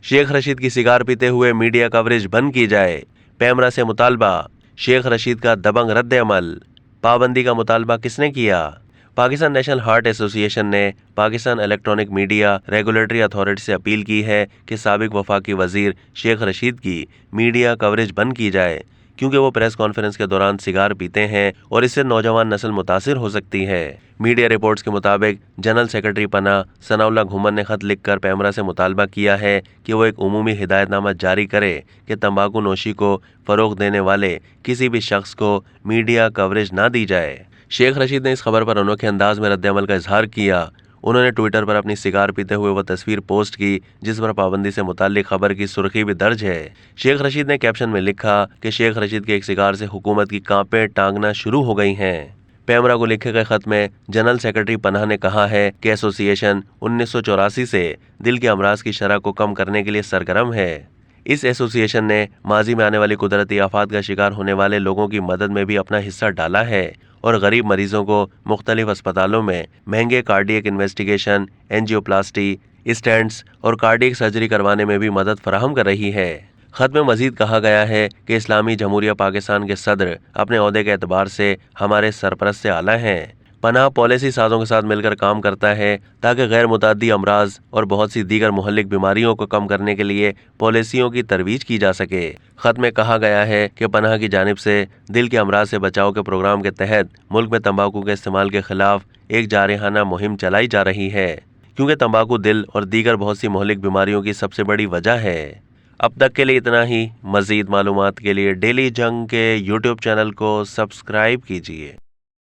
शेख रशीद की सिगार पीते हुए मीडिया कवरेज बंद की जाए, पैमरा से मुतालबा। शेख रशीद का दबंग रद्द अमल। पाबंदी का मुतालबा किसने किया? पाकिस्तान नेशनल हार्ट एसोसिएशन ने Pakistan electronic media regulatory authority से अपील की है कि साबिक वफाकी वजीर शेख रशीद की मीडिया कवरेज बंद की जाए, क्योंकि वो प्रेस कॉन्फ्रेंस के दौरान सिगार पीते हैं और इससे नौजवान नस्ल मुतासिर हो सकती है। मीडिया रिपोर्ट्स के मुताबिक जनरल सेक्रेटरी पनाह सनाउल्लाह घुमन ने खत लिखकर पैमरा से मुतालबा किया है कि वो एक उमूमी हिदायतनामा जारी करे कि तंबाकू नोशी को फ़रोग़ देने वाले किसी भी शख्स को मीडिया कवरेज ना दी जाए। शेख रशीद ने इस खबर पर अनोखे अंदाज में रद्द-ए-अमल का इजहार किया। उन्होंने ट्विटर पर अपनी सिगार पीते हुए वो तस्वीर पोस्ट की जिस पर पाबंदी से मुताल्लिक खबर की सुर्खी भी दर्ज है। शेख रशीद ने कैप्शन में लिखा कि शेख रशीद के एक सिगार से हुकूमत की कांपें टांगना शुरू हो गई हैं। पैमरा को लिखे गए खत में जनरल सेक्रेटरी पनाह ने कहा है कि एसोसिएशन 1984 से दिल के अमराज की शरह को कम करने के लिए सरगर्म है। इस एसोसिएशन ने माजी में आने वाली कुदरती आफात का शिकार होने वाले लोगों की मदद में भी अपना हिस्सा डाला है और गरीब मरीजों को मुख्तलिफ अस्पतालों में महंगे कार्डियक इन्वेस्टिगेशन, एंजियोप्लास्टी, स्टेंट्स और कार्डियक सर्जरी करवाने में भी मदद फराहम कर रही है। खत में मजीद कहा गया है कि इस्लामी जमहूरिया पाकिस्तान के सदर अपने ओहदे के एतबार से हमारे सरपरस्त से आला हैं। पनाह पॉलिसी साजों के साथ मिलकर काम करता है ताकि गैर मुतअद्दी अमराज और बहुत सी दीगर मुहल्लिक बीमारियों को कम करने के लिए पॉलिसियों की तरवीज की जा सके। खत में कहा गया है कि पनाह की जानिब से दिल के अमराज से बचाव के प्रोग्राम के तहत मुल्क में तंबाकू के इस्तेमाल के खिलाफ एक जारहाना मुहिम चलाई जा रही है, क्योंकि तंबाकू दिल और दीगर बहुत सी मुहल्लिक बीमारियों की सबसे बड़ी वजह है। अब तक के लिए इतना ही। मज़ीद मालूमात के लिए डेली जंग के यूट्यूब चैनल को सब्सक्राइब कीजिए।